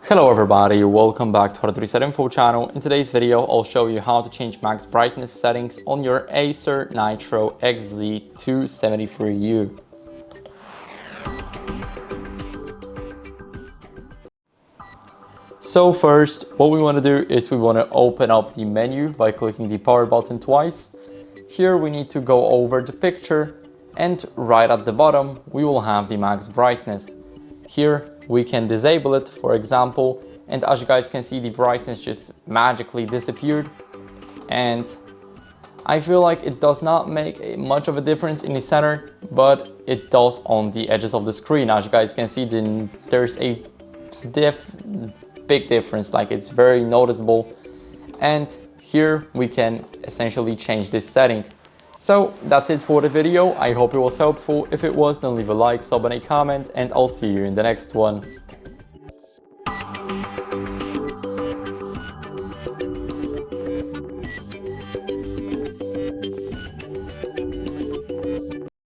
Hello everybody, welcome back to our Reset Info channel. In today's video, I'll show you how to change max brightness settings on your ACER Nitro XZ273U. So first, what we want to do is we want to open up the menu by clicking the power button twice. Here we need to go over the picture and right at the bottom, we will have the max brightness. Here we can disable it, for example, and as you guys can see, the brightness just magically disappeared. And I feel like it does not make much of a difference in the center, but it does on the edges of the screen. As you guys can see, then there's a big difference, like it's very noticeable. And here we can essentially change this setting. So that's it for the video. I hope it was helpful. If it was, then leave a like, sub and a comment, and I'll see you in the next one.